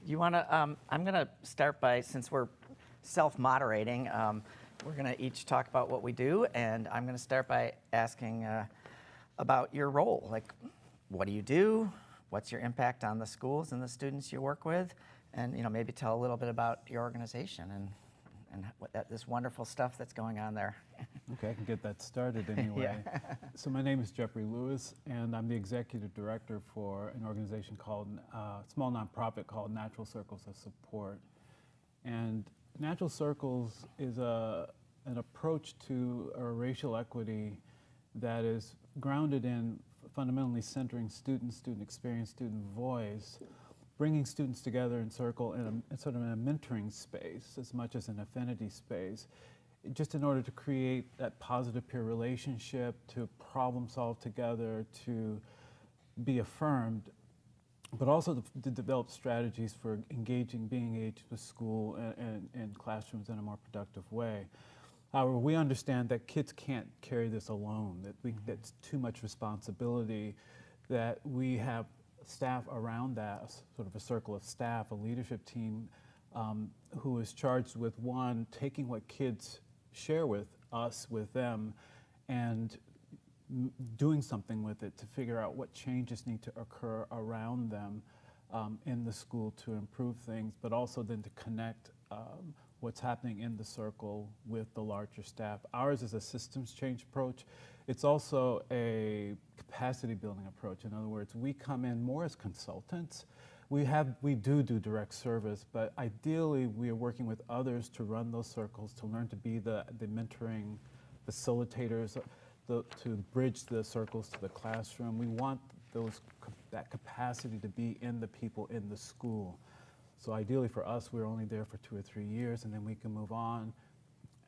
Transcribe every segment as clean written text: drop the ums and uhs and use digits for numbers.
You want to, I'm going to start by, since we're self-moderating, we're going to each talk about what we do, and I'm going to start by asking about your role. Like, what do you do? What's your impact on the schools and the students you work with? And, maybe tell a little bit about your organization and this wonderful stuff that's going on there. Okay, I can get that started anyway. Yeah. So my name is Jeffrey Lewis, and I'm the executive director for an organization called, small nonprofit called Natural Circles of Support. And Natural Circles is an approach to racial equity that is grounded in fundamentally centering student experience, student voice, bringing students together in circle in sort of in a mentoring space as much as an affinity space, just in order to create that positive peer relationship, to problem solve together, to be affirmed, but also to develop strategies for being engaged with school and classrooms in a more productive way. However, we understand that kids can't carry this alone, that's too much responsibility, that we have staff around that, sort of a circle of staff, a leadership team who is charged with, one, taking what kids share with us, with them, and doing something with it to figure out what changes need to occur around them in the school to improve things, but also then to connect what's happening in the circle with the larger staff. Ours is a systems change approach. It's also a capacity building approach. In other words, we come in more as consultants. We do direct service, but ideally we are working with others to run those circles, to learn to be the mentoring facilitators, to bridge the circles to the classroom. We want that capacity to be in the people in the school. So ideally for us, we're only there for 2 or 3 years, and then we can move on.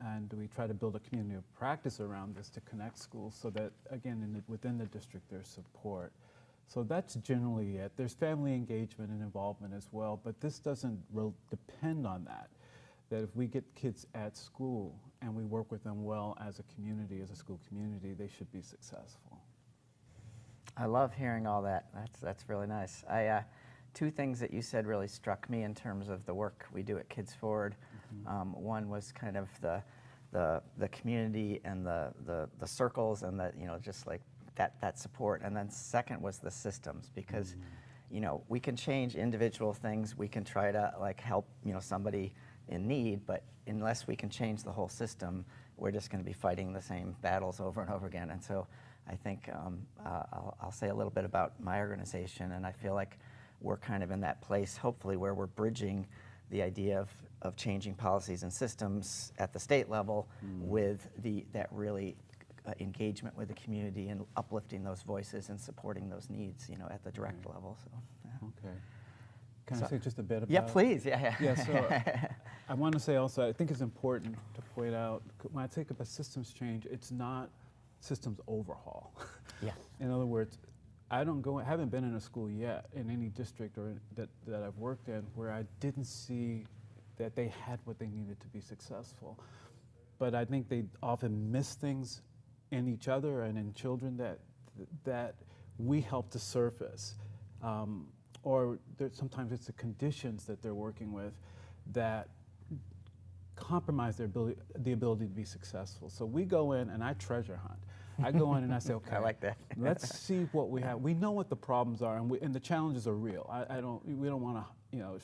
And we try to build a community of practice around this to connect schools so that, again, within the district, there's support. So that's generally it. There's family engagement and involvement as well, but this doesn't depend on that. That if we get kids at school and we work with them well as a community, as a school community, they should be successful. I love hearing all that. That's really nice. Two things that you said really struck me in terms of the work we do at Kids Forward. Mm-hmm. One was kind of the community and the circles and just like that support. And then second was the systems, because we can change individual things. We can try to help somebody in need, but unless we can change the whole system, we're just going to be fighting the same battles over and over again. And so I think I'll say a little bit about my organization, and I feel like we're kind of in that place, hopefully, where we're bridging the idea of changing policies and systems at the state level with that really engagement with the community and uplifting those voices and supporting those needs, at the direct level. So, yeah. Okay. Can I say just a bit about? Yeah, please. Yeah. Yeah. So I want to say also, I think it's important to point out when I think about systems change, it's not systems overhaul. Yeah. In other words, I haven't been in a school yet in any district or that I've worked in where I didn't see that they had what they needed to be successful. But I think they often miss things in each other and in children that we help to surface. Or sometimes it's the conditions that they're working with that compromise the ability to be successable. So we go in and I treasure hunt. I go in and I say, okay, I like that. Let's see what we have. We know what the problems are, and the challenges are real. We don't want to,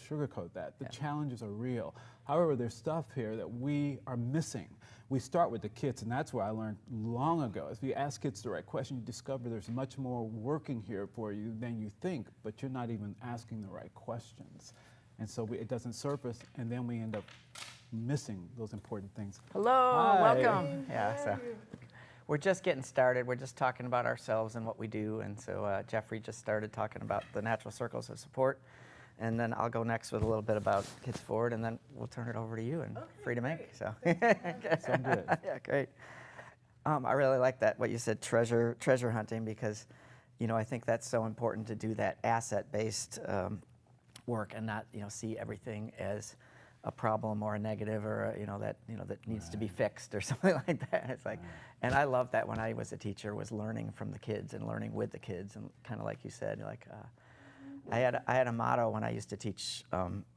sugarcoat that. The challenges are real. However, there's stuff here that we are missing. We start with the kids, and that's where I learned long ago. If you ask kids the right question, you discover there's much more working here for you than you think, but you're not even asking the right questions. And so it doesn't surface, and then we end up missing those important things. Hello, Hi. Welcome. Yeah, so we're just getting started. We're just talking about ourselves and what we do. And so Jeffrey just started talking about the Natural Circles of Support. And then I'll go next with a little bit about Kids Forward, and then we'll turn it over to you and free to make. So. Sound good. Yeah, great. I really like that, what you said, treasure hunting, because, I think that's so important to do that asset-based work and not, see everything as a problem or a negative or that needs to be fixed or something like that. It's like, and I love that when I was a teacher, was learning from the kids and learning with the kids, and kind of like you said, like I had a motto when I used to teach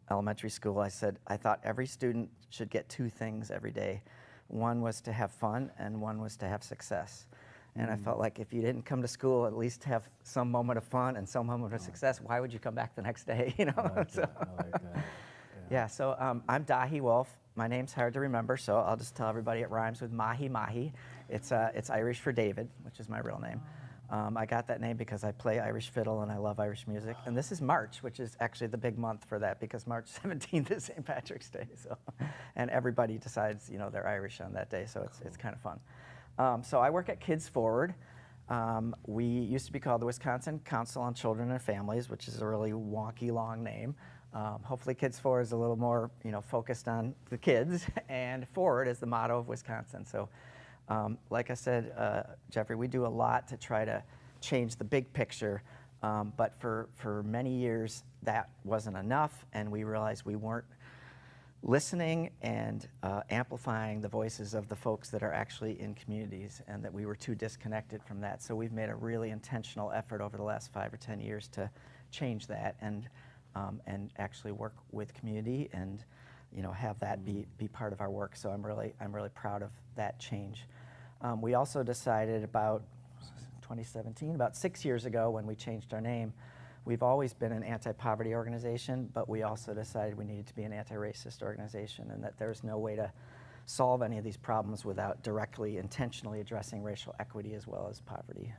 elementary school. I said I thought every student should get two things every day. One was to have fun, and one was to have success. And I felt like if you didn't come to school, at least have some moment of fun and some moment of success, why would you come back the next day? You know. I like that. Yeah. So I'm Daithi Wolfe. My name's hard to remember, so I'll just tell everybody it rhymes with Mahi Mahi. It's Irish for David, which is my real name. I got that name because I play Irish fiddle and I love Irish music. And this is March, which is actually the big month for that because March 17th is St. Patrick's Day. So, and everybody decides, you know, they're Irish on that day, so it's kind of fun. So I work at Kids Forward. We used to be called the Wisconsin Council on Children and Families, which is a really wonky, long name. Hopefully Kids Forward is a little more, you know, focused on the kids, and forward is the motto of Wisconsin. So, like I said, Jeffrey, we do a lot to try to change the big picture, but for many years that wasn't enough, and we realized we weren't listening and amplifying the voices of the folks that are actually in communities, and that we were too disconnected from that. So we've made a really intentional effort over the last 5 or 10 years to change that and actually work with community and, you know, have that be part of our work. So I'm really proud of that change. We also decided about 2017, about 6 years ago when we changed our name. We've always been an anti-poverty organization, but we also decided we needed to be an anti-racist organization, and that there's no way to solve any of these problems without directly, intentionally addressing racial equity as well as poverty.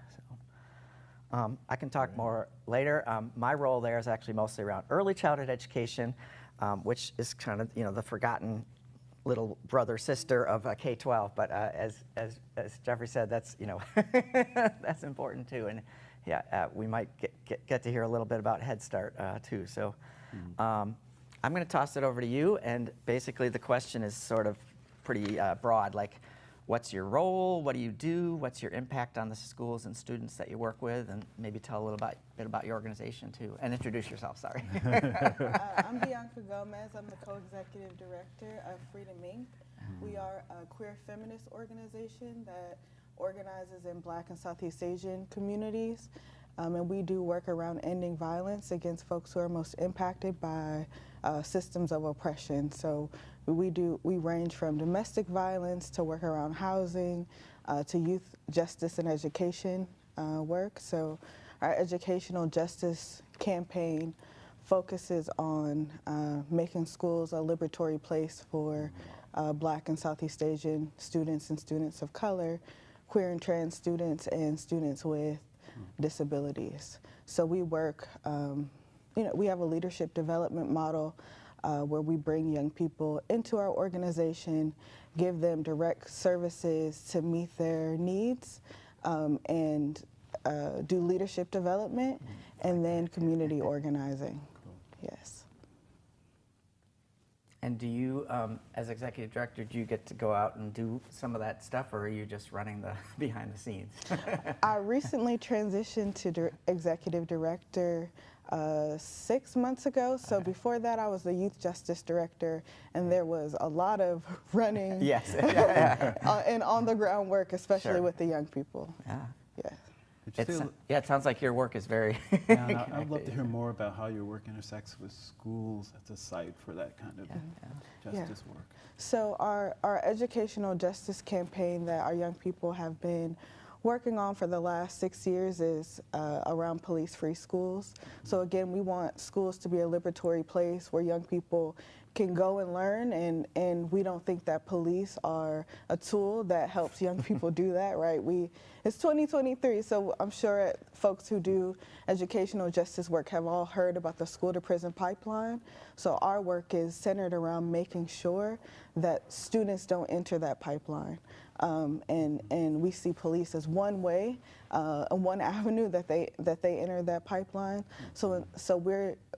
So, I can talk more later. My role there is actually mostly around early childhood education, which is kind of, you know, the forgotten little brother sister of K-12. But as Jeffrey said, that's, you know, that's important too. And yeah, we might get to hear a little bit about Head Start too. So I'm going to toss it over to you. And basically the question is sort of pretty broad, like, what's your role? What do you do? What's your impact on the schools and students that you work with? And maybe tell a little bit about your organization too. And introduce yourself, sorry. I'm Bianca Gomez. I'm the co-executive director of Freedom Inc. We are a queer feminist organization that organizes in Black and Southeast Asian communities. And we do work around ending violence against folks who are most impacted by systems of oppression. So we range from domestic violence to work around housing, to youth justice and education work. So our educational justice campaign focuses on making schools a liberatory place for Black and Southeast Asian students and students of color, queer and trans students, and students with disabilities. So we work, you know, we have a leadership development model where we bring young people into our organization, give them direct services to meet their needs, and do leadership development, and then community organizing. Yes. And do you, as executive director, do you get to go out and do some of that stuff, or are you just running the behind the scenes? I recently transitioned to executive director 6 months ago. So before that, I was the youth justice director, and there was a lot of running Yes. and on the ground work, especially Sure. with the young people. Yeah. Yes. Yeah, it sounds like your work is very Yeah, and I'd love to hear more about how your work intersects with schools as a site for that kind of justice work. So our educational justice campaign that our young people have been working on for the last 6 years is around police-free schools. So again, we want schools to be a liberatory place where young people can go and learn, and we don't think that police are a tool that helps young people do that, right? It's 2023, so I'm sure folks who do educational justice work have all heard about the school to prison pipeline. So our work is centered around making sure that students don't enter that pipeline. And we see police as one way, one avenue that they enter that pipeline. So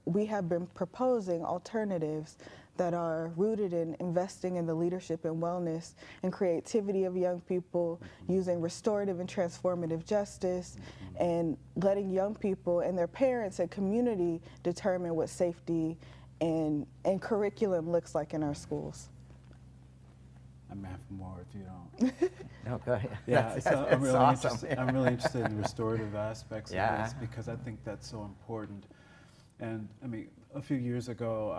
we have been proposing alternatives that are rooted in investing in the leadership and wellness and creativity of young people, using restorative and transformative justice, and letting young people and their parents and community determine what safety and curriculum looks like in our schools. I'm half more if you don't. No, go ahead. Yeah, so I'm really awesome. interested. I'm really interested in the restorative aspects of Yeah. this because I think that's so important. And I mean, a few years ago,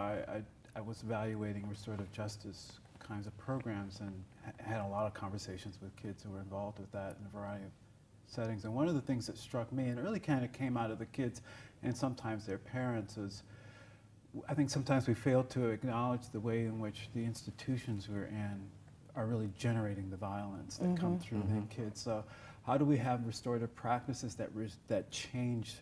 I was evaluating restorative justice kinds of programs and had a lot of conversations with kids who were involved with that in a variety of settings. And one of the things that struck me, and it really kind of came out of the kids and sometimes their parents, is I think sometimes we fail to acknowledge the way in which the institutions we're in are really generating the violence that come through the kids. So how do we have restorative practices that change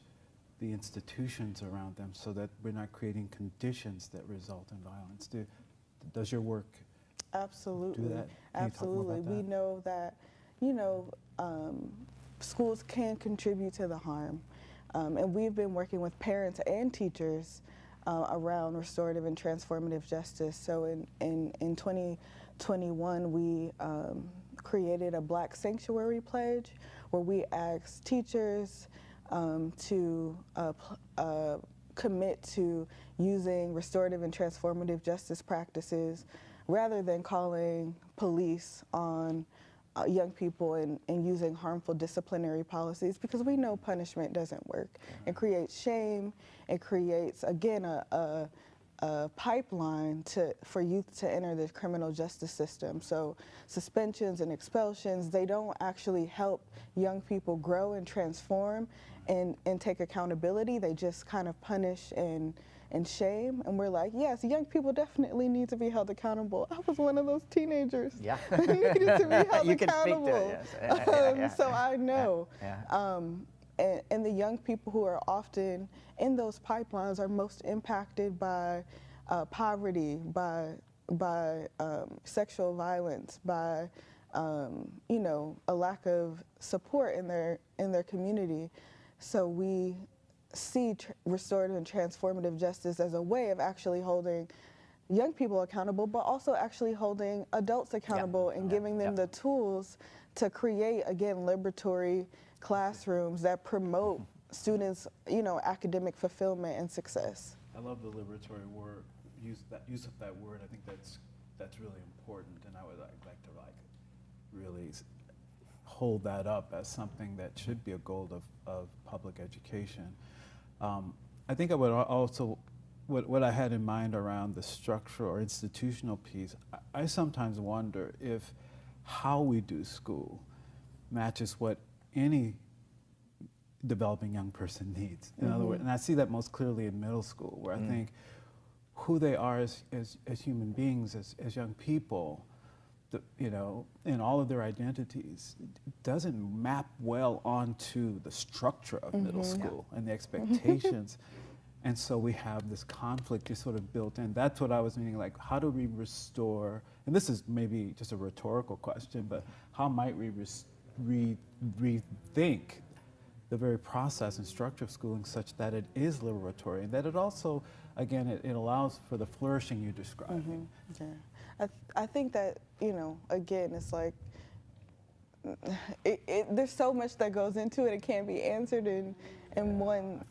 the institutions around them so that we're not creating conditions that result in violence? Does your work Absolutely. do that? Can you talk more Absolutely. about that? We know that, schools can contribute to the harm. And we've been working with parents and teachers around restorative and transformative justice. So in 2021, we created a Black Sanctuary Pledge where we asked teachers to commit to using restorative and transformative justice practices rather than calling police on young people and using harmful disciplinary policies, because we know punishment doesn't work. It creates shame. It creates, again, a pipeline for youth to enter the criminal justice system. So suspensions and expulsions, they don't actually help young people grow and transform and take accountability. They just kind of punish and shame. And we're like, yes, young people definitely need to be held accountable. I was one of those teenagers Yeah. that needed to be held You can accountable. speak to it, yes. So I know. Yeah. And the young people who are often in those pipelines are most impacted by poverty, by sexual violence, by a lack of support in their community. So we see restorative and transformative justice as a way of actually holding young people accountable, but also actually holding adults accountable and giving them the tools to create, again, liberatory classrooms that promote students, academic fulfillment and success. I love the liberatory word, use of that word. I think that's really important, and I would like to really hold that up as something that should be a goal of public education. I think I would also, what I had in mind around the structural or institutional piece, I sometimes wonder if how we do school matches what any developing young person needs. In other words, and I see that most clearly in middle school, where I think who they are as human beings, as young people, in all of their identities, doesn't map well onto the structure of middle school and the expectations. And so we have this conflict just sort of built in. That's what I was meaning, like, how do we restore, and this is maybe just a rhetorical question, but how might we rethink the very process and structure of schooling such that it is liberatory, and that it also, again, it allows for the flourishing you described. Yeah. I think that, again, it's like, there's so much that goes into it. It can't be answered in one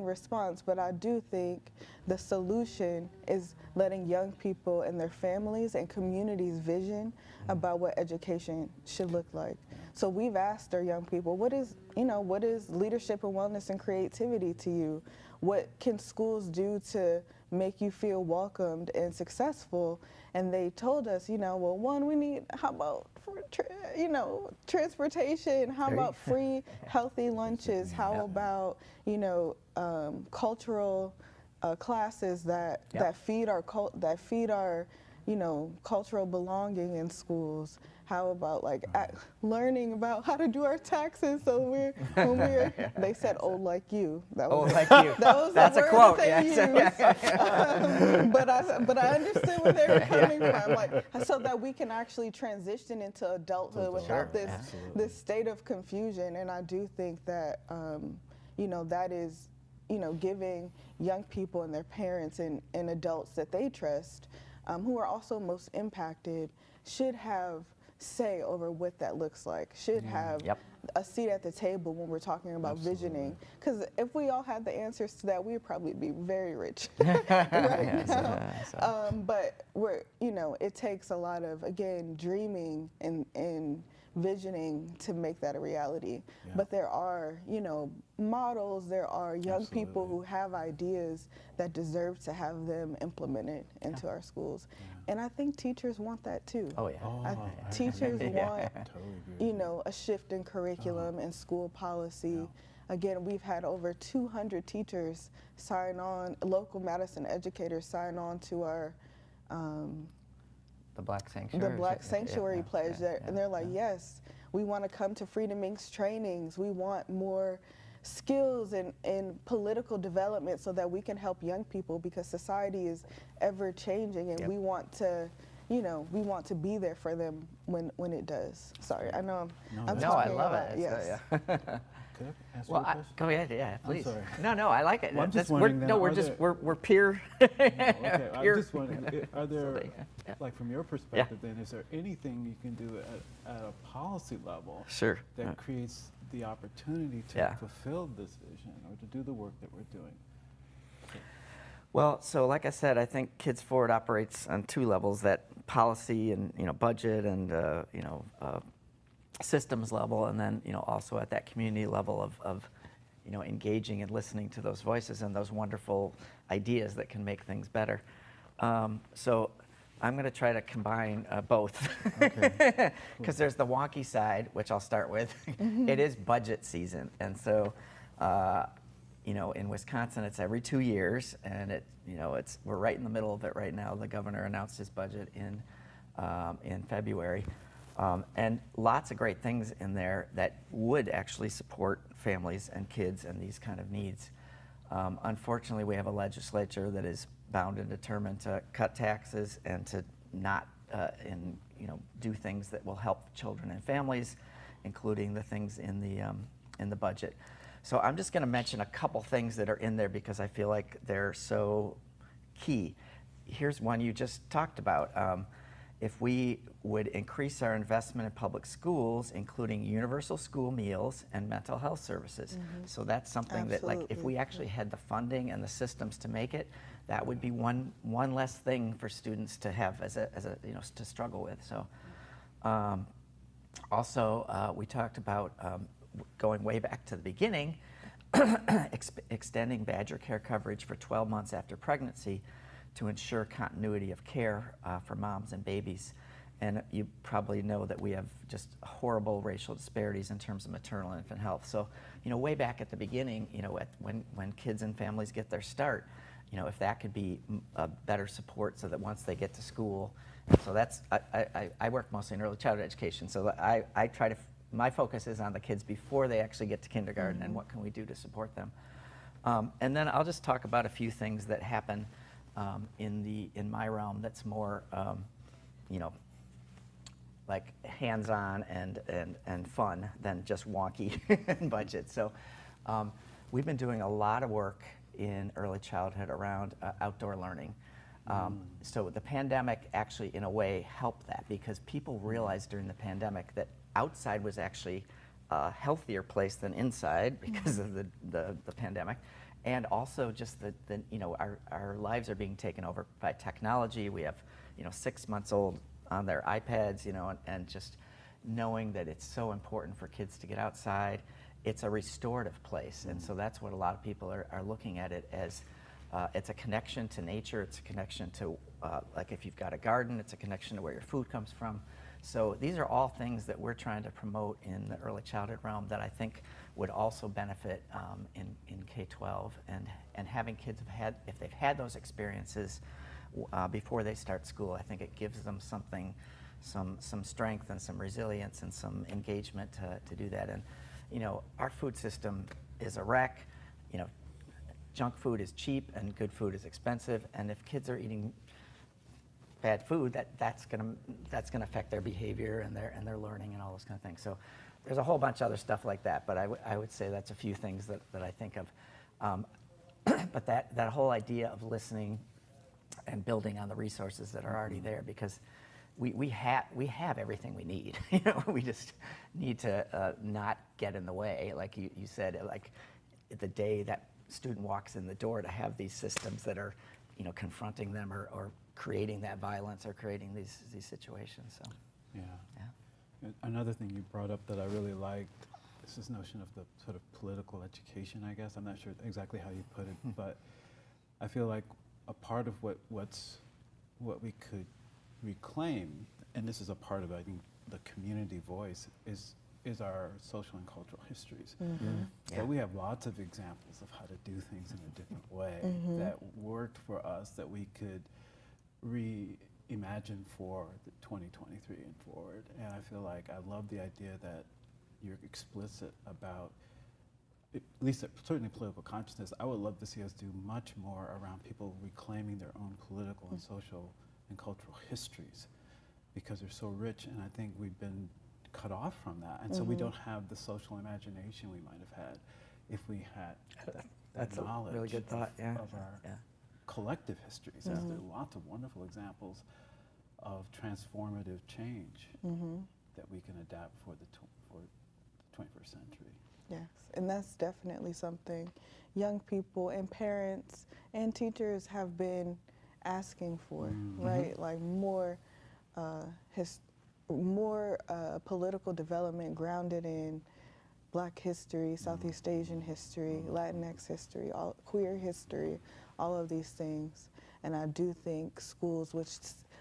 response. But I do think the solution is letting young people and their families and communities vision about what education should look like. So we've asked our young people, what is leadership and wellness and creativity to you? What can schools do to make you feel welcomed and successful? And they told us, well, one, we need, how about, transportation? How about free, healthy lunches? How about, cultural classes that feed our cultural belonging in schools? How about learning about how to do our taxes? So they said old like you. That was, old like you. That was That's the a word quote. that they used. But I understood where they were coming from. So that we can actually transition into adulthood without this state of confusion. And I do think that that is giving young people and their parents and adults that they trust, who are also most impacted, should have say over what that looks like, should have a seat at the table when we're talking about visioning. Because if we all had the answers to that, we'd probably be very rich right now. But it takes a lot of, again, dreaming and visioning to make that a reality. Yeah. But there are, models, there are young people Absolutely. who have ideas that deserve to have them implemented into our schools. And I think teachers want that too. Oh, yeah. Teachers want, Totally agree with you. a shift in curriculum and school policy. Again, we've had over 200 teachers sign on, local Madison educators sign on to our The Black Sanctuary. the Black Sanctuary Yeah, Pledge, yeah, and they're like, yes, we want to come to Freedom Inc.'s trainings. We want more skills in political development so that we can help young people, because society is ever changing, and Yep. we want to, we want to be there for them when it does. Sorry, I know I'm No, I talking love a lot. it. Yes. Could I ask you Well, a question? go ahead. Yeah, please. sorry. No, I like it. Well, I'm just We're, wondering then, no, we're are just there- we're peer. Okay, I'm peer- just wondering, are there, Yeah. like from your perspective then, is there anything you can do at a policy level Sure. that creates the opportunity to Yeah. fulfill this vision or to do the work that we're doing? Well, so like I said, I think Kids Forward operates on two levels: that policy and budget and systems level, and then also at that community level of engaging and listening to those voices and those wonderful ideas that can make things better. So I'm going to try to combine both, because there's the wonky side, which I'll start with. It is budget season, and so in Wisconsin, it's every 2 years, and we're right in the middle of it right now. The governor announced his budget in February, and lots of great things in there that would actually support families and kids and these kind of needs. Unfortunately, we have a legislature that is bound and determined to cut taxes and to not do things that will help children and families, including the things in the budget. So I'm just going to mention a couple things that are in there because I feel like they're so key. Here's one you just talked about. If we would increase our investment in public schools, including universal school meals and mental health services. So that's something that, like, if we actually had the funding and the systems to make it, that would be one less thing for students to have as a to struggle with. So also we talked about going way back to the beginning, extending Badger Care coverage for 12 months after pregnancy to ensure continuity of care for moms and babies. And you probably know that we have just horrible racial disparities in terms of maternal and infant health. So, way back at the beginning, when kids and families get their start, if that could be a better support so that once they get to school, so that's, I work mostly in early childhood education, so I try to, my focus is on the kids before they actually get to kindergarten and what can we do to support them. And then I'll just talk about a few things that happen in my realm that's more, like hands-on and fun than just wonky budget. So we've been doing a lot of work in early childhood around outdoor learning. So the pandemic actually, in a way, helped that because people realized during the pandemic that outside was actually a healthier place than inside because of the pandemic. And also just our lives are being taken over by technology. We have 6 months old on their iPads, and just knowing that it's so important for kids to get outside. It's a restorative place, and so that's what a lot of people are looking at it as. It's a connection to nature. It's a connection to, like if you've got a garden, it's a connection to where your food comes from. So these are all things that we're trying to promote in the early childhood realm that I think would also benefit in K-12, and having kids if they've had those experiences before they start school, I think it gives them something, some strength and some resilience and some engagement to do that. And our food system is a wreck. Junk food is cheap and good food is expensive, and if kids are eating bad food, that's gonna affect their behavior and their learning and all those kind of things. So there's a whole bunch of other stuff like that, but I would say that's a few things that I think of. But that whole idea of listening and building on the resources that are already there, because we have everything we need. We just need to not get in the way, like you said, like the day that student walks in the door, to have these systems that are confronting them or creating that violence or creating these situations. So Yeah. Another thing you brought up that I really liked is this notion of the sort of political education, I guess. I'm not sure exactly how you put it, but I feel like a part of what we could reclaim, and this is a part of, I think, the community voice, is our social and cultural histories. So we have lots of examples of how to do things in a different way that worked for us, that we could reimagine for the 2023 and forward. And I feel like I love the idea that you're explicit about, at least certainly political consciousness. I would love to see us do much more around people reclaiming their own political and social and cultural histories, because they're so rich, and I think we've been cut off from that, and so we don't have the social imagination we might have had if we had That's that knowledge a really good thought, of our collective histories. There are lots of wonderful examples of transformative change that we can adapt for the 21st century. Yes, and that's definitely something young people and parents and teachers have been asking for, right? Like more political development grounded in Black history, Southeast Asian history, Latinx history, queer history, all of these things. And I do think schools,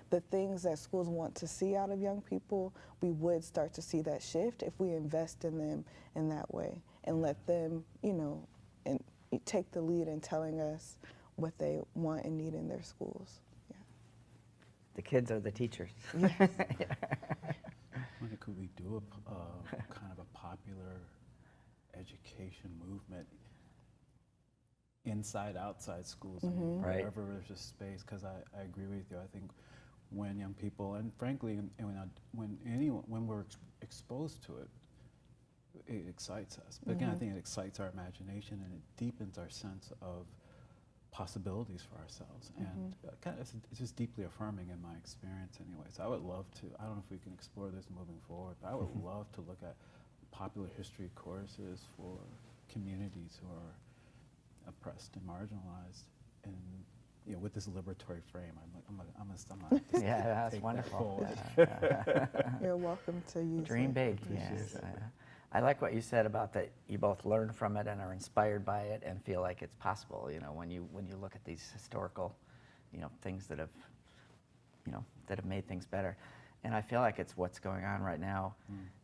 the things that schools want to see out of young people, we would start to see that shift if we invest in them in that way and let them, and take the lead in telling us what they want and need in their schools. Yeah. The kids are the teachers. Yes. Could we do a kind of a popular education movement inside, outside schools, wherever there's a space? Because I agree with you. I think when young people, and frankly, when we're exposed to it, it excites us. But again, I think it excites our imagination and it deepens our sense of possibilities for ourselves, and it's just deeply affirming in my experience anyway. So I would love to, I don't know if we can explore this moving forward, but I would love to look at popular history courses for communities who are oppressed and marginalized, and with this liberatory frame. I'm gonna Yeah, that's take wonderful. That forward. You're welcome to use Dream it. big. Yes. I like what you said about that you both learn from it and are inspired by it and feel like it's possible, when you look at these historical, things that have made things better. And I feel like it's what's going on right now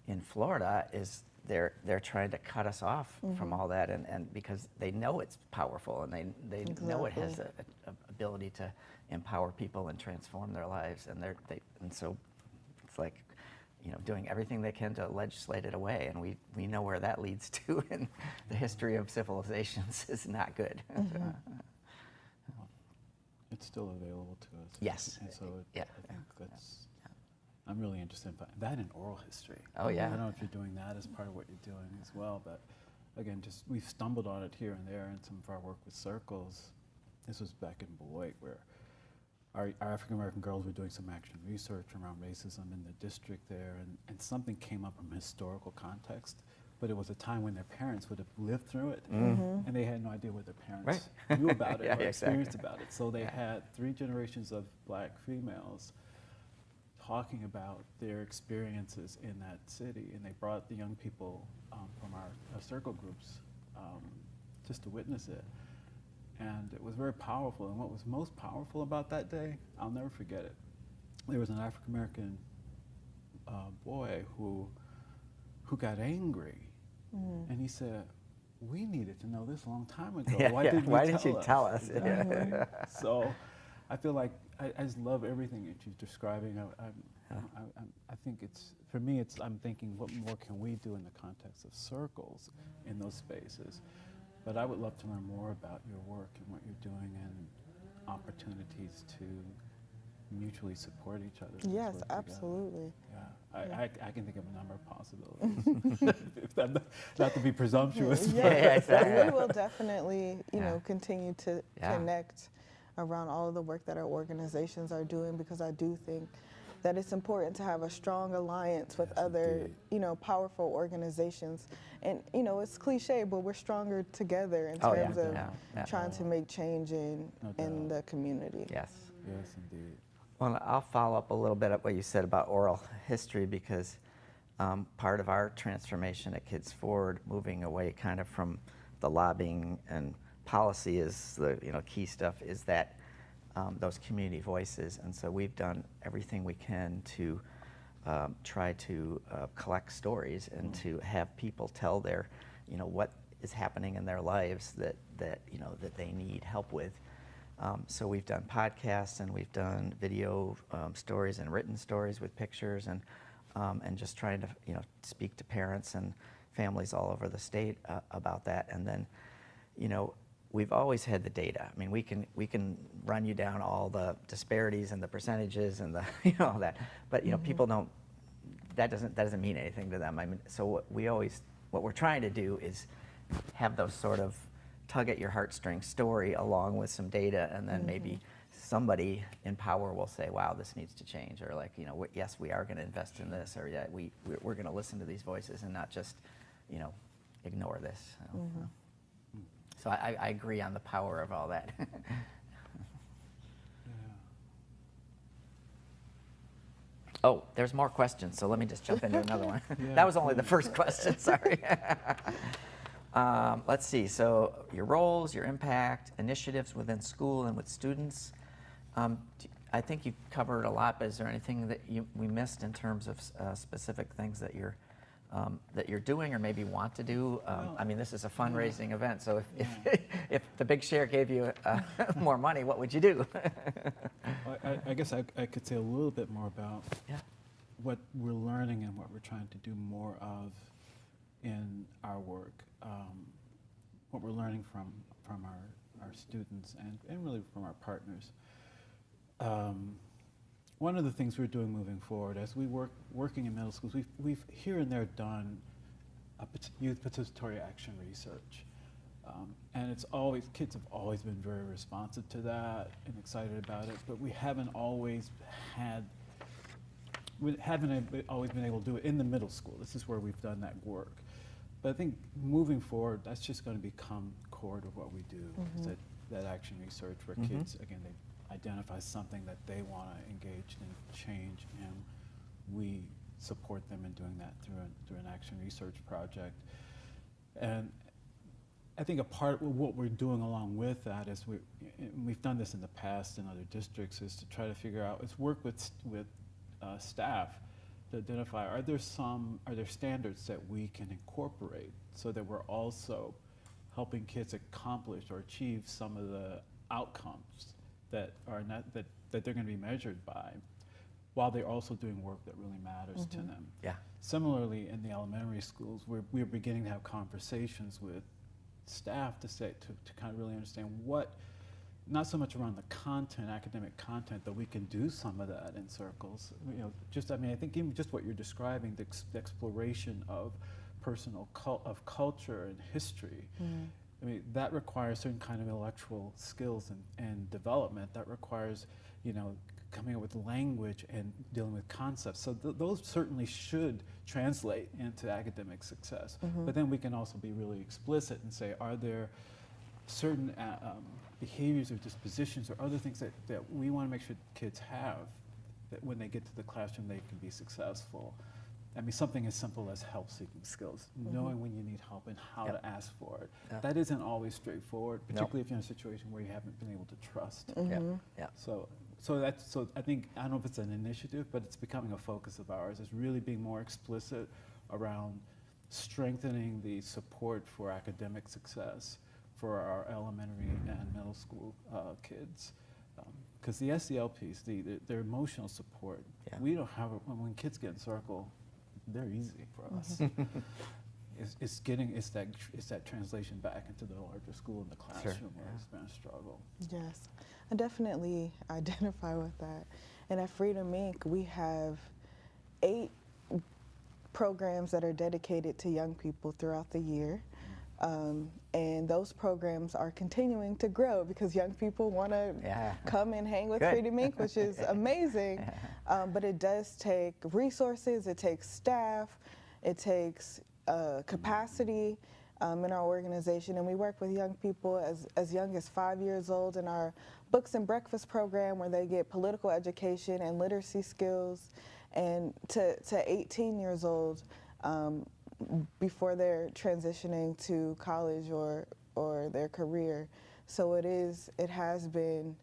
in Florida is they're trying to cut us off from all that, and because they know it's powerful and they know it has a ability to empower people and transform their lives, and and so it's like, doing everything they can to legislate it away, and we know where that leads to, and the history of civilizations is not good. It's still available to us. Yes. And so Yeah. I think that's, I'm really interested in that in oral history. Oh, yeah. I don't know if you're doing that as part of what you're doing as well, but again, we've stumbled on it here and there in some of our work with circles. This was back in Beloit, where our African-American girls were doing some action research around racism in the district there, and something came up from a historical context, but it was a time when their parents would have lived through it, and they had no idea what their parents knew about it or experienced about it. So they had 3 generations of Black females talking about their experiences in that city, and they brought the young people from our circle groups just to witness it. And it was very powerful, and what was most powerful about that day, I'll never forget it. There was an African-American boy who got angry, and he said, "We needed to know this a long time ago. Why didn't you tell us?" Yeah. So I feel like I just love everything that you're describing. I think for me, I'm thinking, what more can we do in the context of circles in those spaces? But I would love to learn more about your work and what you're doing, and opportunities to mutually support each other. Yes, absolutely. Yeah, I can think of a number of possibilities. Not to be presumptuous. Exactly. We will definitely, continue to connect around all of the work that our organizations are doing, because I do think that it's important to have a strong alliance with other, powerful organizations. And, it's cliche, but we're stronger together in terms of trying to make change in the community. Yes. Yes, indeed. Well, I'll follow up a little bit at what you said about oral history, because part of our transformation at Kids Forward, moving away kind of from the lobbying and policy is the key stuff, is that those community voices. And so we've done everything we can to try to collect stories and to have people tell their, what is happening in their lives that they need help with. So we've done podcasts and we've done video stories and written stories with pictures and just trying to speak to parents and families all over the state about that. And then we've always had the data. I mean, we can run you down all the disparities and the percentages and the all that, but people don't. That doesn't mean anything to them. I mean, so what we're trying to do is have those sort of tug at your heartstrings story along with some data, and then maybe somebody in power will say, "Wow, this needs to change," or like, yes, we are going to invest in this, or yeah, we're going to listen to these voices and not just, ignore this. So I agree on the power of all that. Oh, there's more questions, so let me just jump into another one. That was only the first question, sorry. Let's see, so your roles, your impact, initiatives within school and with students. I think you covered a lot, but is there anything that we missed in terms of specific things that you're doing or maybe want to do? I mean, this is a fundraising event, so if the big share gave you more money, what would you do? I guess I could say a little bit more about what we're learning and what we're trying to do more of in our work, what we're learning from our students and really from our partners. One of the things we're doing moving forward, as we working in middle schools, we've here and there done youth participatory action research. And kids have always been very responsive to that and excited about it, but we haven't always been able to do it in the middle school. This is where we've done that work. But I think moving forward, that's just going to become core to what we do, is that action research where kids, again, they identify something that they want to engage in, change, and we support them in doing that through an action research project. And I think a part of what we're doing along with that is we've done this in the past in other districts, is to try to figure out, is work with staff to identify, are there standards that we can incorporate so that we're also helping kids accomplish or achieve some of the outcomes that they're going to be measured by, while they're also doing work that really matters to them. Yeah. Similarly, in the elementary schools, we're beginning to have conversations with staff to kind of really understand not so much around the content, academic content, that we can do some of that in circles. I think even just what you're describing, the exploration of personal of culture and history. I mean, that requires certain kind of intellectual skills and development. That requires, coming up with language and dealing with concepts. So those certainly should translate into academic success. But then we can also be really explicit and say, are there certain behaviors or dispositions or other things that we want to make sure kids have, that when they get to the classroom they can be successful. I mean, something as simple as help-seeking skills, knowing when you need help and how to ask for it. That isn't always straightforward, particularly if you're in a situation where you haven't been able to trust. So I think, I don't know if it's an initiative, but it's becoming a focus of ours, is really being more explicit around strengthening the support for academic success for our elementary and middle school kids. Because the SEL piece, their emotional support, we don't have, when kids get in circle, they're easy for us. It's that translation back into the larger school in the classroom where it's been a struggle. Yes, I definitely identify with that. And at Freedom Inc., we have 8 programs that are dedicated to young people throughout the year. And those programs are continuing to grow because young people want to come and hang with Freedom Inc., which is amazing. But it does take resources, it takes staff, it takes capacity in our organization. And we work with young people as young as 5 years old in our Books and Breakfast program, where they get political education and literacy skills. and to 18 years old, before they're transitioning to college or their career. So it has been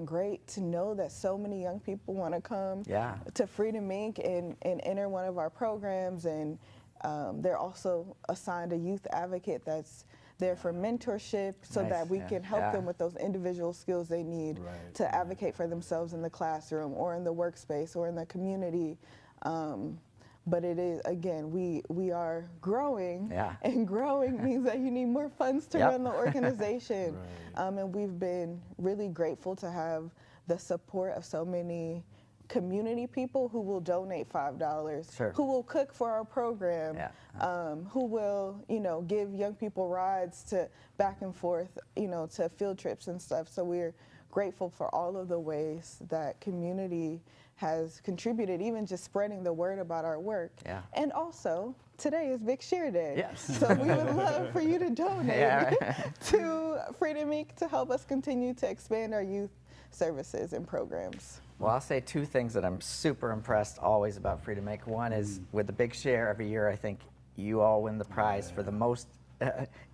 great to know that so many young people want to come to Freedom Inc. and enter one of our programs, and they're also assigned a youth advocate that's there for mentorship so that we can help them with those individual skills they need to advocate for themselves in the classroom or in the workspace or in the community. But it is, again, we are growing, and growing means that you need more funds to run the organization. And we've been really grateful to have the support of so many community people who will donate $5, who will cook for our program, who will, give young people rides to back and forth, to field trips and stuff. So we're grateful for all of the ways that community has contributed, even just spreading the word about our work. And also, today is Big Share Day. So we would love for you to donate to Freedom Inc. to help us continue to expand our youth services and programs. Well, I'll say two things that I'm super impressed always about Freedom Inc. One is with the Big Share every year, I think you all win the prize for the most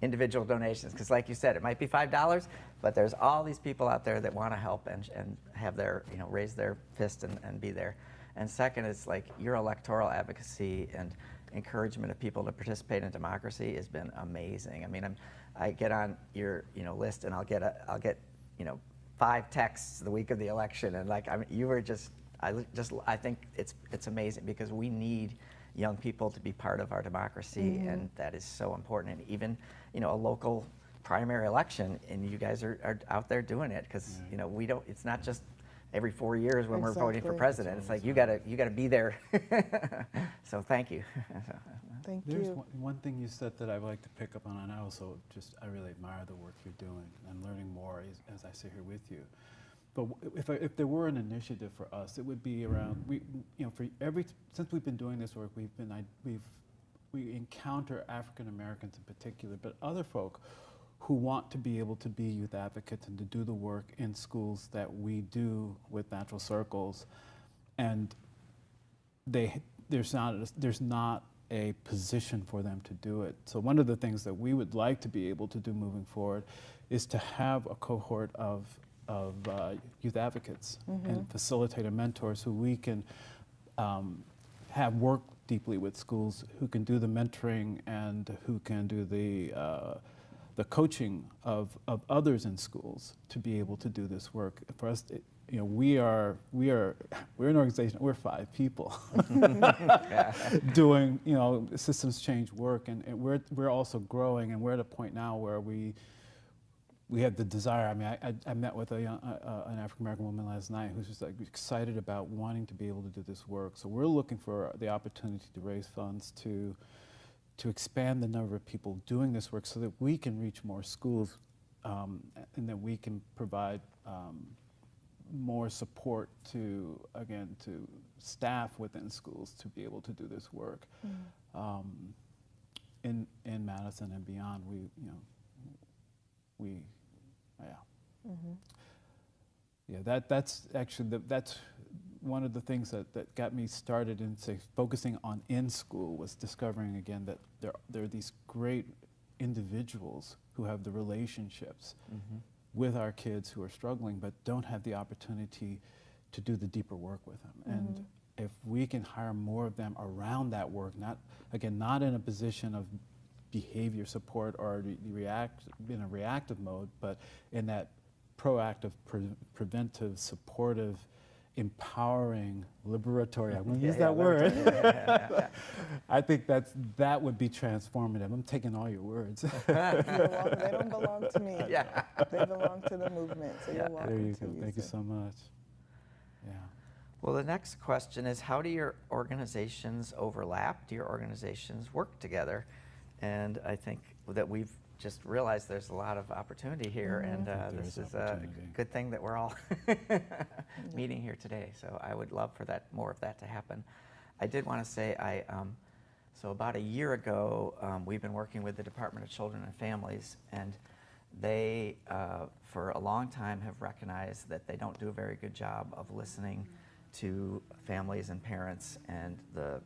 individual donations, because like you said, it might be $5, but there's all these people out there that want to help and have their, raise their fist and be there. And second is like your electoral advocacy and encouragement of people to participate in democracy has been amazing. I mean, I get on your list and I'll get 5 texts the week of the election, and like you were I think it's amazing because we need young people to be part of our democracy, and that is so important. And even a local primary election, and you guys are out there doing it because we don't. It's not just every 4 years when we're voting for president. It's like you gotta be there. So thank you. Thank There's you. one thing you said that I would like to pick up on, and I really admire the work you're doing. I'm learning more as I sit here with you. But if there were an initiative for us, it would be around since we've been doing this work, we encounter African Americans in particular, but other folk who want to be able to be youth advocates and to do the work in schools that we do with Natural Circles, and there's not a position for them to do it. So one of the things that we would like to be able to do moving forward is to have a cohort of youth advocates and facilitator mentors who we can have work deeply with schools, who can do the mentoring and who can do the coaching of others in schools to be able to do this work. For us, we're an organization. We're 5 people doing systems change work, and we're also growing, and we're at a point now where we have the desire. I mean, I met with an African American woman last night who's just like excited about wanting to be able to do this work. So we're looking for the opportunity to raise funds to expand the number of people doing this work so that we can reach more schools, and that we can provide more support to staff within schools to be able to do this work. In Madison and beyond, that's actually that's one of the things that got me started in focusing on in school, was discovering again that there are these great individuals who have the relationships with our kids who are struggling but don't have the opportunity to do the deeper work with them. And if we can hire more of them around that work, not in a position of behavior support or in a reactive mode, but in that proactive, preventive, supportive, empowering, liberatory, I'm going to use that word. I think that would be transformative. I'm taking all your words. You're welcome. They don't belong to me. They belong to the movement, so you're welcome. There you go. Thank you so much. Yeah. Well, the next question is, how do your organizations overlap? Do your organizations work together? And I think that we've just realized there's a lot of opportunity here, and this is a good thing that we're all meeting here today. So I would love for more of that to happen. I did want to say, so about a year ago, we've been working with the Department of Children and Families, and they, for a long time, have recognized that they don't do a very good job of listening to families and parents and the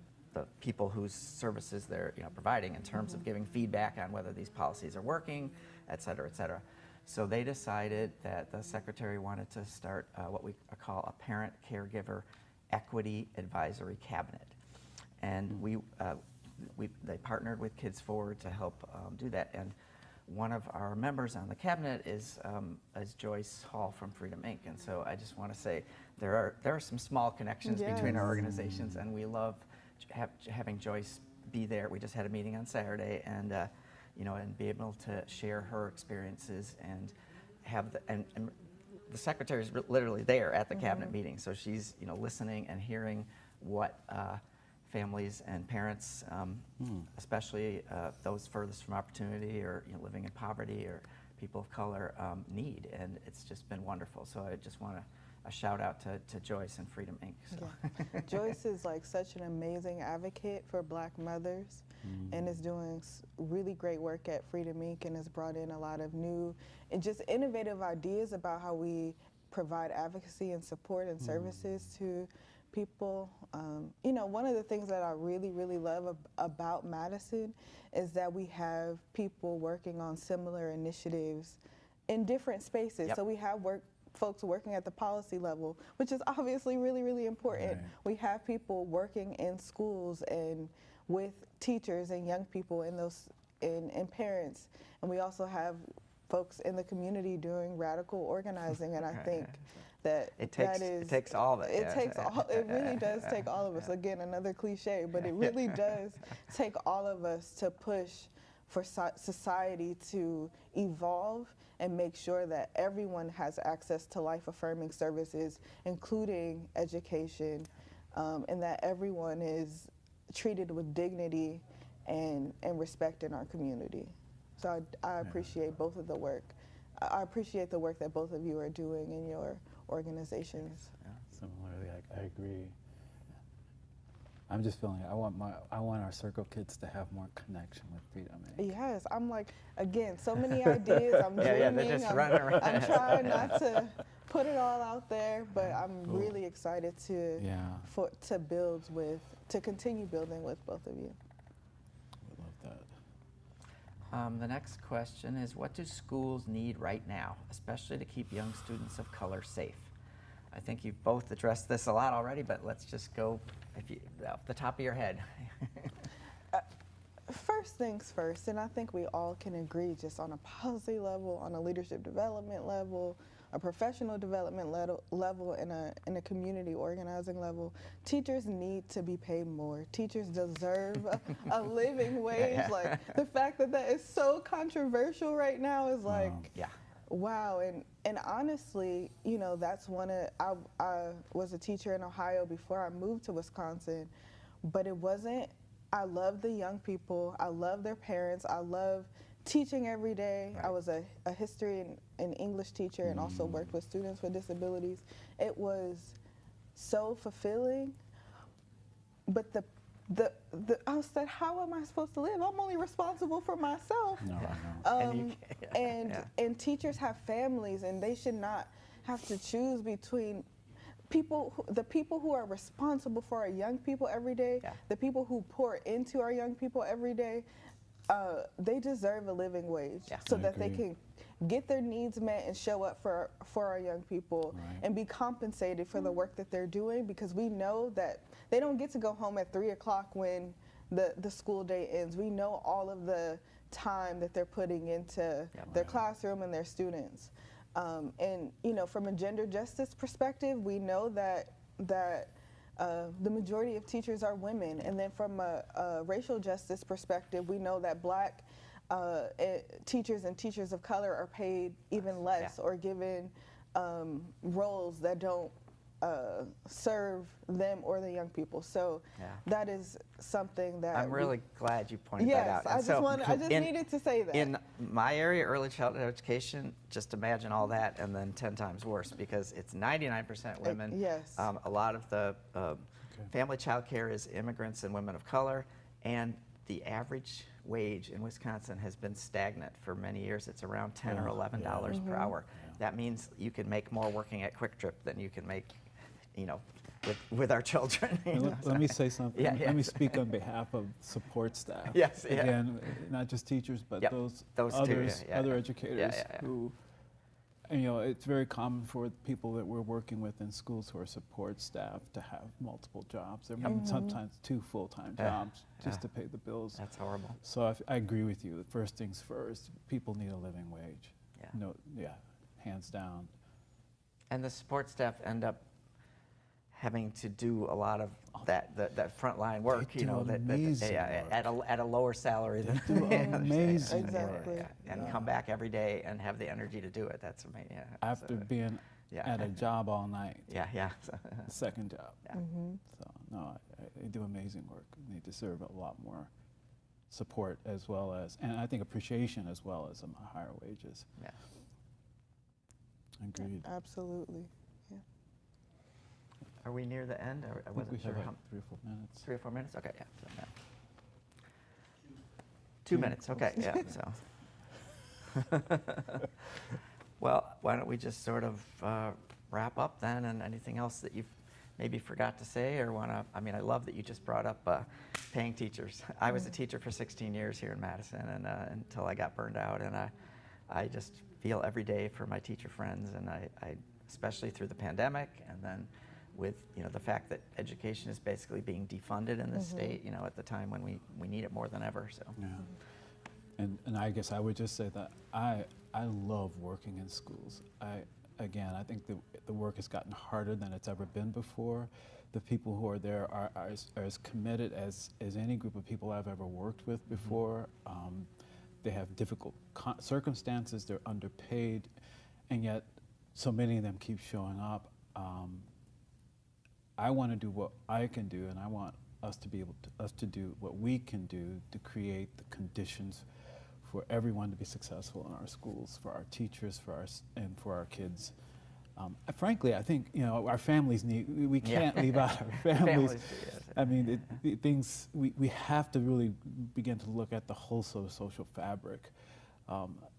people whose services they're providing in terms of giving feedback on whether these policies are working, et cetera, et cetera. So they decided that the secretary wanted to start what we call a parent caregiver equity advisory cabinet. And they partnered with Kids Forward to help do that. And one of our members on the cabinet is Joyce Hall from Freedom Inc. And so I just want to say there are some small connections between our organizations, and we love having Joyce be there. We just had a meeting on Saturday, and and be able to share her experiences and have and the secretary is literally there at the cabinet meeting, so she's listening and hearing what families and parents, especially those furthest from opportunity or living in poverty or people of color, need, and it's just been wonderful. So I just want a shout out to Joyce and Freedom Inc. So. Yeah. Joyce is like such an amazing advocate for Black mothers, and is doing really great work at Freedom Inc. and has brought in a lot of new and just innovative ideas about how we provide advocacy and support and services to people. One of the things that I really, really love about Madison is that we have people working on similar initiatives in different spaces. Yep. So we have folks working at the policy level, which is obviously really, really important. Right. We have people working in schools and with teachers and young people and parents. And we also have folks in the community doing radical organizing, and I think that it takes all of it. It really does take all of us. Again, another cliche, but it really does take all of us to push for society to evolve and make sure that everyone has access to life-affirming services, including education, and that everyone is treated with dignity and respect in our community. So I appreciate both of the work. I appreciate the work that both of you are doing in your organizations. Similarly, I agree. I'm just feeling I want our circle kids to have more connection with Freedom Inc. Yes, I'm like, again, so many ideas. I'm dreaming. They're just running around. I'm trying not to put it all out there, but I'm really excited to continue building with both of you. I love that. The next question is, what do schools need right now, especially to keep young students of color safe? I think you've both addressed this a lot already, but let's just go off the top of your head. First things first, and I think we all can agree just on a policy level, on a leadership development level, a professional development level, and a community organizing level, teachers need to be paid more. Teachers deserve a living wage. Like, the fact that is so controversial right now is like, wow. And honestly, that's I was a teacher in Ohio before I moved to Wisconsin, but it wasn't, I love the young people, I love their parents, I love teaching every day. Right. I was a history and English teacher and also worked with students with disabilities. It was so fulfilling, but I said, how am I supposed to live? I'm only responsible for myself. No. And teachers have families, and they should not have to choose between the people who are responsible for our young people every day, the people who pour into our young people every day. They deserve a living wage so that they can get their needs met and show up for our young people and be compensated for the work that they're doing, because we know that they don't get to go home at 3 o'clock when the school day ends. We know all of the time that they're putting into their classroom and their students. And from a gender justice perspective, we know that the majority of teachers are women. And then from a racial justice perspective, we know that Black teachers and teachers of color are paid even less or given roles that don't serve them or the young people. So that is something that I'm really glad you pointed that out. I just needed to say that. In my area, early childhood education, just imagine all that and then 10 times worse, because it's 99% women. Yes. A lot of the family child care is immigrants and women of color, and the average wage in Wisconsin has been stagnant for many years. It's around $10 or $11 per hour. That means you can make more working at Quick Trip than you can make with our children. you And know, let so- me say something. Yeah, Let me yes. speak on behalf of support staff. Yes, yeah. Again, not just teachers, but Yep, those those too, others, yeah, other yeah. educators Yeah, yeah. who, and, you know, it's very common for people that we're working with in schools who are support staff to have multiple jobs. They're maybe sometimes 2 full-time Yeah, jobs just yeah. to pay the bills. That's horrible. So I agree with you. First things first, people need a living wage. Yeah. No, yeah, hands down. And the support staff end up having to do a lot of that frontline work, They you know, do that amazing yeah, work. at a lower salary than They do amazing Exactly. work. and Yeah. come back every day and have the energy to do it. That's amazing. Yeah, After so, being yeah. at a job all night. yeah, yeah. So, Second job. yeah. So no, they do amazing work. They deserve a lot more support as well as, and I think appreciation as well as higher wages. Yeah. Agreed. Absolutely. Are we near the end? I I think we wasn't sure. have How, like 3 or 4 minutes. 3 or 4 minutes? Okay, yeah. So, yeah. 2 minutes. Okay, yeah. So. Well, why don't we just sort of wrap up then, and anything else that you've maybe forgot to say or want to, I mean, I love that you just brought up paying teachers. I was a teacher for 16 years here in Madison, and until I got burned out, and I just feel every day for my teacher friends, and I especially through the pandemic, and then with, you know, the fact that education is basically being defunded in this state, you know, at the time when we need it more than ever. So. Yeah. And I guess I would just say that I love working in schools. I think the work has gotten harder than it's ever been before. The people who are there are as committed as any group of people I've ever worked with before. They have difficult circumstances, they're underpaid, and yet so many of them keep showing up. I want to do what I can do, and I want us to do what we can do to create the conditions for everyone to be successful in our schools, for our teachers, and for our kids. Frankly, I think, you know, our families we can't leave out our families. Families do, yes. I mean, things, we have to really begin to look at the whole sort of social fabric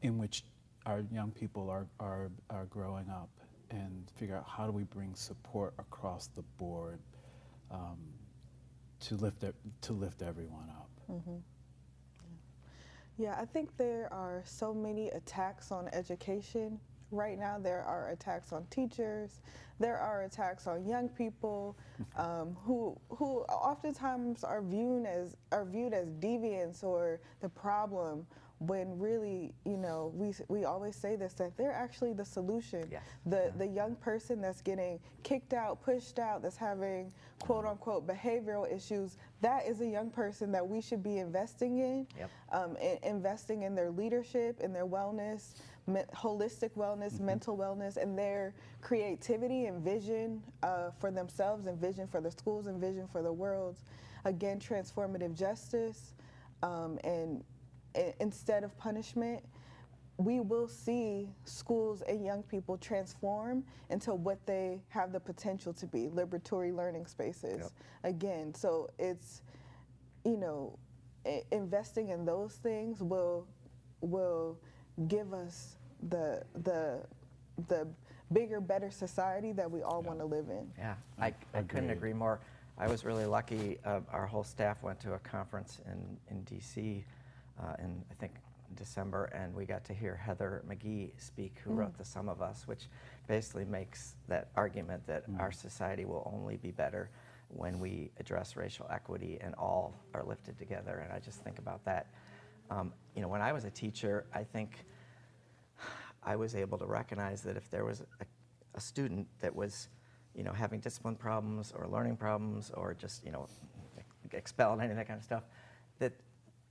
in which our young people are growing up, and figure out how do we bring support across the board to lift everyone up. Yeah, I think there are so many attacks on education. Right now, there are attacks on teachers. There are attacks on young people who oftentimes are viewed as deviants or the problem. When really, you know, we always say this, that they're actually the solution. Yes. The young person that's getting kicked out, pushed out, that's having quote unquote behavioral issues, that is a young person that we should be investing in. Yep. Investing in their leadership, in their wellness, holistic wellness, mental wellness, and their creativity and vision for themselves, and vision for the schools, and vision for the world. Again, transformative justice, and instead of punishment, we will see schools and young people transform into what they have the potential to be, liberatory learning spaces. Yep. Again, so it's, you know, investing in those things will give us the bigger, better society that we all want to live in. Yeah, I couldn't Agreed. agree more. I was really lucky. Our whole staff went to a conference in D.C. In, I think, December, and we got to hear Heather McGee speak, who wrote The Sum of Us, which basically makes that argument that our society will only be better when we address racial equity and all are lifted together. And I just think about that. You know, when I was a teacher, I think I was able to recognize that if there was a student that was, you know, having discipline problems or learning problems or just, you know, expelled, any of that kind of stuff, that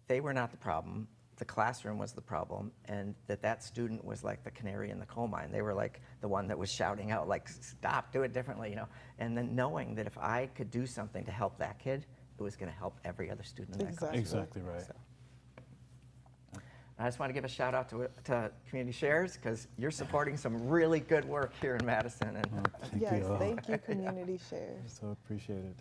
they were not the problem. The classroom was the problem, and that student was like the canary in the coal mine. They were like the one that was shouting out, like, stop, do it differently, you know. And then knowing that if I could do something to help that kid, it was going to help every other student in that classroom. Exactly right. So. I just want to give a shout out to Community Shares, because you're supporting some really good work here in Madison. And Thank Yes, you. thank you, Community Shares. So appreciated.